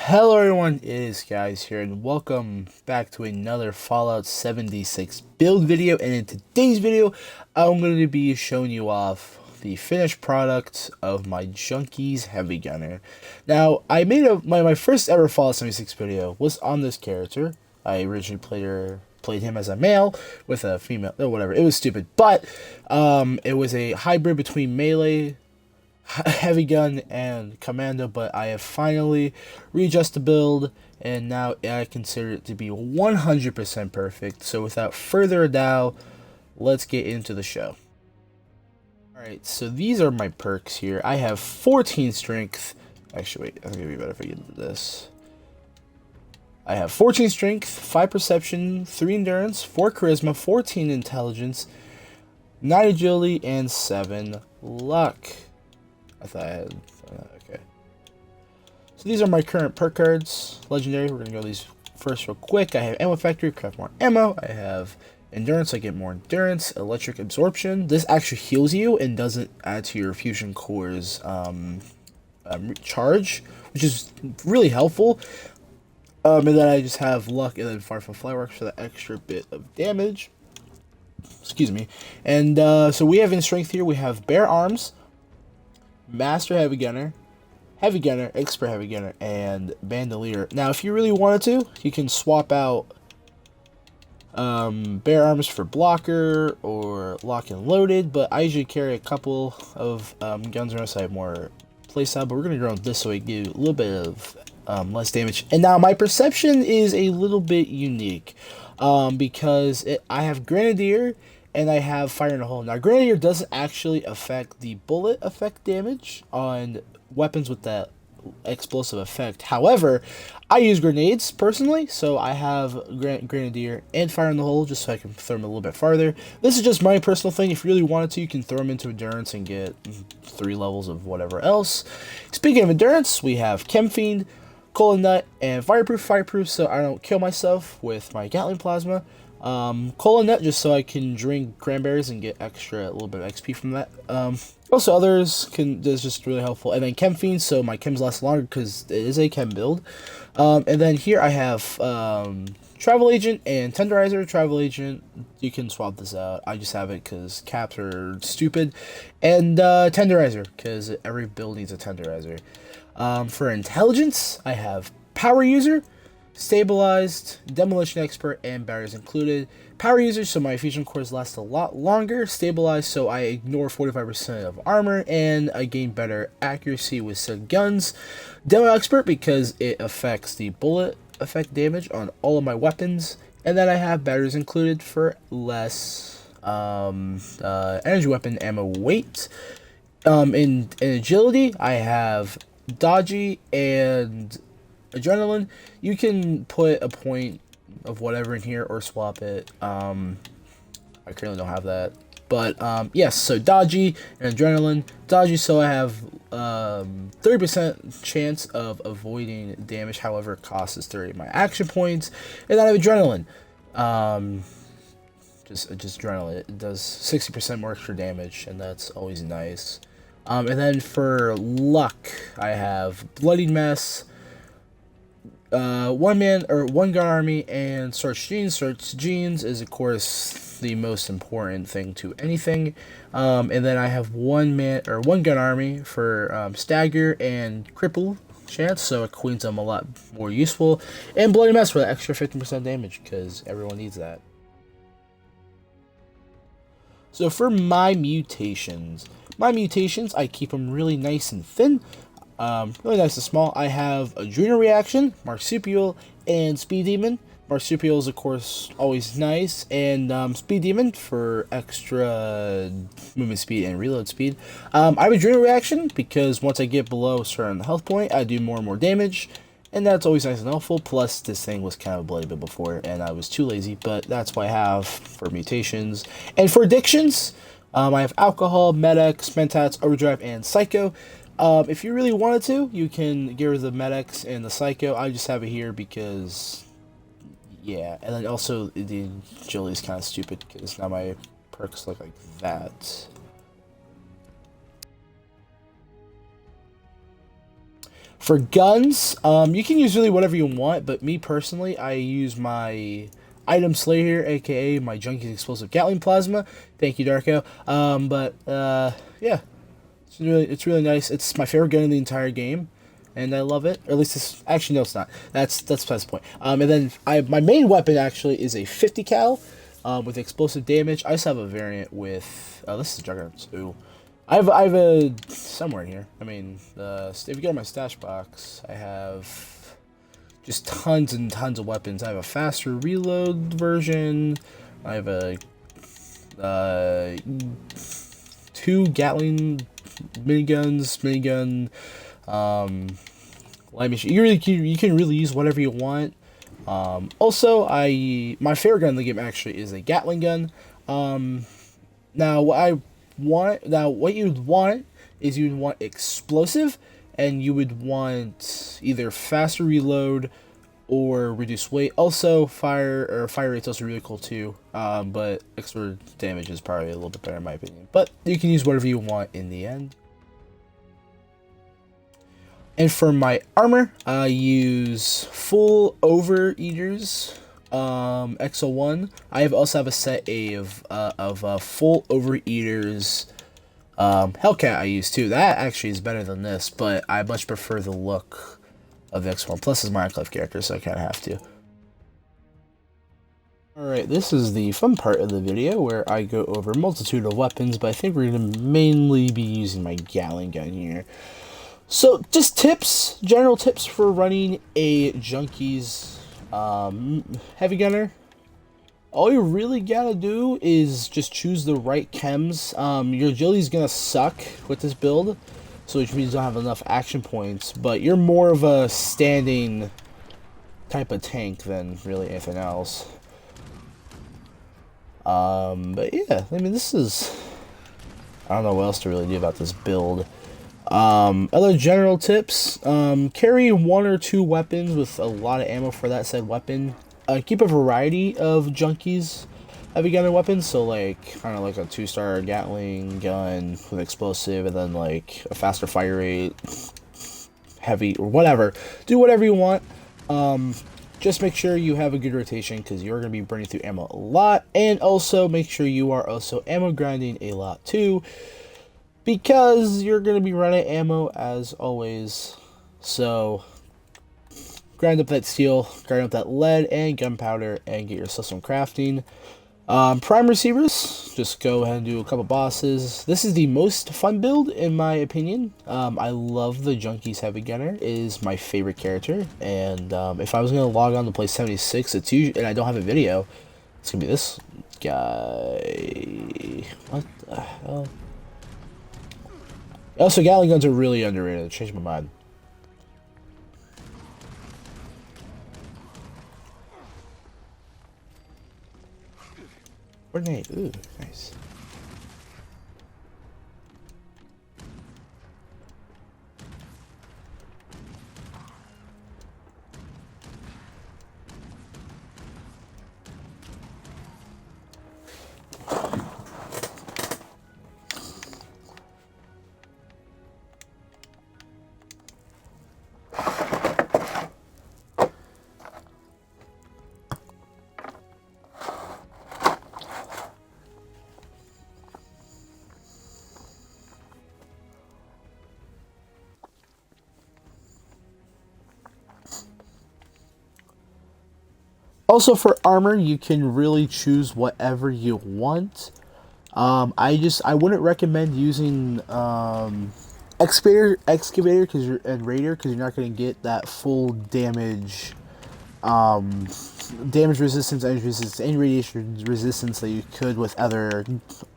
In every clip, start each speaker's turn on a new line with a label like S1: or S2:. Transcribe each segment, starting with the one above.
S1: Hello everyone, it is Guys here, and welcome back to another Fallout 76 build video. And in today's video, I'm going to be showing you off the finished product of my Junkie's Heavy Gunner. Now, I made my first ever Fallout 76 video was on this character. I originally played him as a male with a female, or whatever. It was stupid, but it was a hybrid between melee, heavy gun, and commando, but I have finally readjusted the build, and now I consider it to be 100% perfect. So without further ado, let's get into the show. Alright, so these are my perks here. I have 14 strength. Actually, wait, I think it'd be better if I get this. I have 14 strength, 5 perception, 3 endurance, 4 charisma, 14 intelligence, 9 agility, and 7 luck. I thought I had, okay. So these are my current perk cards. Legendary, we're gonna go these first real quick. I have ammo factory, craft more ammo. I have endurance, I get more endurance. Electric absorption, this actually heals you and doesn't add to your fusion core's charge, which is really helpful. And then I just have luck, and then fire from fireworks for the extra bit of damage. Excuse me. And so we have in strength here, we have bare arms, Master Heavy Gunner, Expert Heavy Gunner, and Bandolier. Now, if you really wanted to, you can swap out bare arms for blocker or lock and loaded, but I usually carry a couple of guns unless I have more playstyle, but we're going to go with this so we give a little bit of less damage. And now my perception is a little bit unique because I have Grenadier and I have Fire in a Hole. Now, Grenadier doesn't actually affect the bullet effect damage on weapons with that explosive effect. However, I use grenades personally, so I have Grenadier and Fire in the Hole just so I can throw them a little bit farther. This is just my personal thing. If you really wanted to, you can throw them into Endurance and get 3 levels of whatever else. Speaking of Endurance, we have Chem Fiend, Cola Nut, and Fireproof, so I don't kill myself with my Gatling Plasma. Cola Nut, just so I can drink cranberries and get a little bit of XP from that. Also, others is just really helpful. And then Chem Fiend, so my chems last longer because it is a chem build. And then here I have Travel Agent and Tenderizer. Travel Agent, you can swap this out. I just have it because caps are stupid. And Tenderizer, because every build needs a Tenderizer. For Intelligence, I have Power User, Stabilized, Demolition Expert, and Barriers included. Power User, so my fusion cores last a lot longer. Stabilized, so I ignore 45% of armor, and I gain better accuracy with said guns. Demo Expert, because it affects the bullet effect damage on all of my weapons. And then I have Barriers included for less energy weapon ammo weight. In agility, I have Dodgy and Adrenaline. You can put a point of whatever in here or swap it. I currently don't have that, but yes, so Dodgy and Adrenaline. Dodgy, so I have 30% chance of avoiding damage, however it costs is 30 of my action points. And then I have Adrenaline, just Adrenaline. It does 60% more extra damage, and that's always nice. And then for luck, I have Bloodied Mess, one gun army, and Search Genes. Search Genes is of course the most important thing to anything. And then I have one gun army for stagger and cripple chance, so it queens them a lot more useful. And Bloody Mess for the extra 15% damage because everyone needs that. So for my mutations, I keep them really nice and thin. Really nice and small. I have Adrenal Reaction, Marsupial, and Speed Demon. Marsupial is, of course, always nice, and Speed Demon for extra movement speed and reload speed. I have Adrenal Reaction because once I get below a certain health point, I do more and more damage, and that's always nice and helpful. Plus, this thing was kind of a bloody bit before, and I was too lazy, but that's what I have for mutations. And for addictions, I have Alcohol, Med-X, Mentats, Overdrive, and Psycho. If you really wanted to, you can get rid of the Med-X and the Psycho. I just have it here because, yeah. And then also, the agility is kind of stupid because now my perks look like that. For guns, you can use really whatever you want, but me personally, I use my item slayer, aka my Junkie's explosive Gatling plasma. Thank you, Darko. Yeah, it's really nice. It's my favorite gun in the entire game, and I love it. Or at least it's actually no, it's not. That's besides the point. And then my main weapon actually is a 50 cal, with explosive damage. I just have a variant with this is Juggernaut. Ooh. I have a somewhere in here. I mean, if you go to my stash box, I have just tons and tons of weapons. I have a faster reload version. I have a 2 Gatling minigun, light machine. You can really use whatever you want. Also, my favorite gun in the game actually is a Gatling gun. Now what you'd want is you'd want explosive, and you would want either faster reload or reduce weight. Also, fire rate's also really cool too. But extra damage is probably a little bit better in my opinion. But you can use whatever you want in the end. And for my armor, I use full overeaters. XO1. I also have a set of full overeaters Hellcat I use too. That actually is better than this, but I much prefer the look of the X1. Plus it's my Enclave character, so I kind of have to. Alright, this is the fun part of the video where I go over a multitude of weapons, but I think we're going to mainly be using my Gatling gun here. So, just tips, general tips for running a Junkie's heavy gunner. All you really gotta do is just choose the right chems. Your agility's gonna suck with this build, so which means you don't have enough action points, but you're more of a standing type of tank than really anything else. But yeah, I mean, this is, I don't know what else to really do about this build. Other general tips, carry 1 or 2 weapons with a lot of ammo for that said weapon. Keep a variety of Junkies heavy gunner weapons, so like, kind of like a 2-star Gatling gun with explosive, and then like a faster fire rate, heavy, or whatever. Do whatever you want. Just make sure you have a good rotation, because you're going to be burning through ammo a lot, and also make sure you are also ammo grinding a lot too, because you're going to be running ammo as always. So grind up that steel, grind up that lead and gunpowder, and get yourself some crafting. Prime receivers, just go ahead and do a couple bosses. This is the most fun build in my opinion. I love the Junkie's Heavy Gunner. It is my favorite character, and if I was going to log on to play 76, it's usually, and I don't have a video, it's going to be this guy. What the hell? Also, Gatling guns are really underrated. I changed my mind. Grenade. Ooh, nice. Also, for armor, you can really choose whatever you want. I wouldn't recommend using excavator because and raider, because you're not going to get that full damage damage resistance, energy resistance, and radiation resistance that you could with other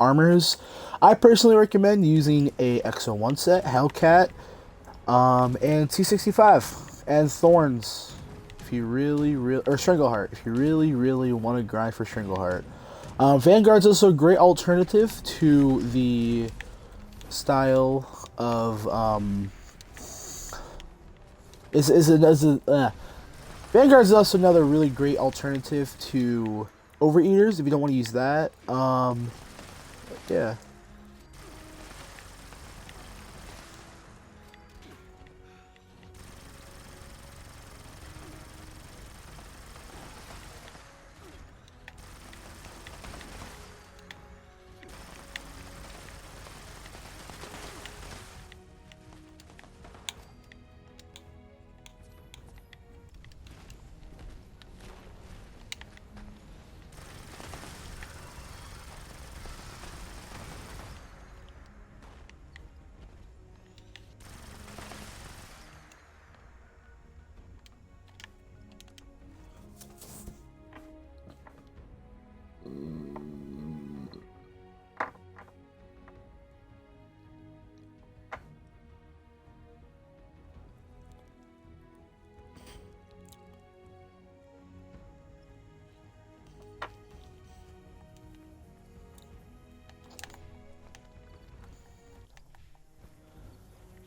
S1: armors. I personally recommend using a XO1 set, Hellcat, and T65 and Thorns. If you really, or Strangleheart, if you really want to grind for Strangleheart. Vanguard's also a great alternative to the style of, Vanguard's also another really great alternative to Overeaters, if you don't want to use that. Yeah.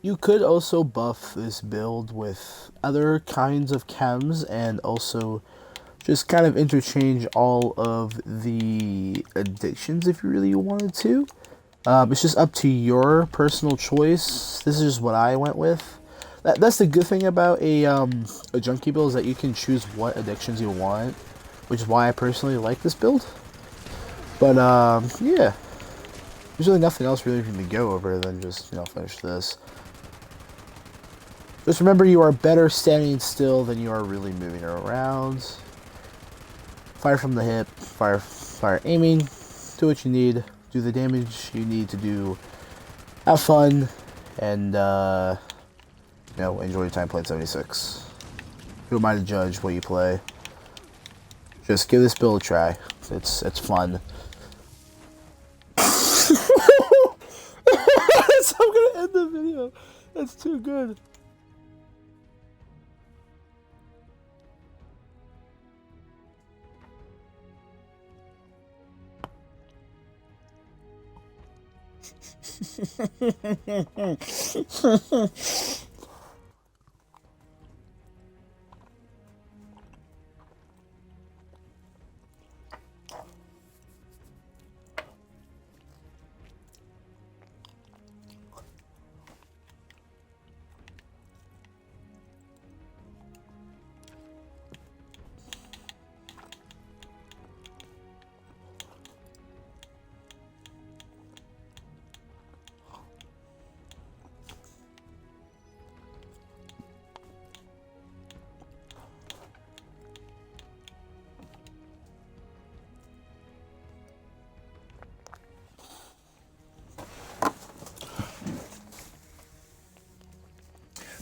S1: You could also buff this build with other kinds of chems and also just kind of interchange all of the addictions if you really wanted to. It's just up to your personal choice. This is just what I went with. That's the good thing about a junkie build, is that you can choose what addictions you want, which is why I personally like this build. But yeah, there's really nothing else really to go over than just, you know, finish this. Just remember, you are better standing still than you are really moving around. Fire from the hip, fire aiming, do what you need, do the damage you need to do, have fun, and you know, enjoy your time playing 76. Who am I to judge what you play? Just give this build a try. It's fun. That's how I'm gonna end the video. That's too good.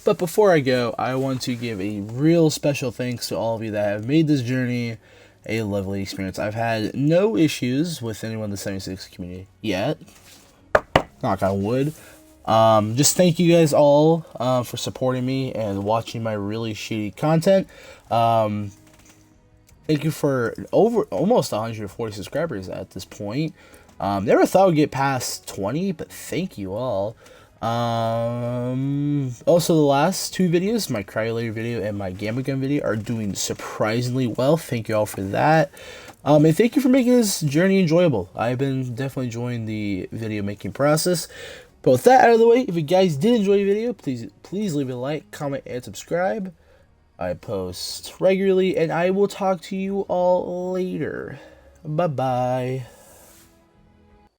S1: But before I go, I want to give a real special thanks to all of you that have made this journey a lovely experience. I've had no issues with anyone in the 76 community yet. Knock on wood. Just thank you guys all for supporting me and watching my really shitty content. Thank you for over almost 140 subscribers at this point. Never thought we'd get past 20, but thank you all. Also, the last two videos, my Cryolator video and my Gamma Gun video, are doing surprisingly well. Thank you all for that. And thank you for making this journey enjoyable. I've been definitely enjoying the video making process. But with that out of the way, if you guys did enjoy the video, please leave a like, comment, and subscribe. I post regularly, and I will talk to you all later. Bye-bye.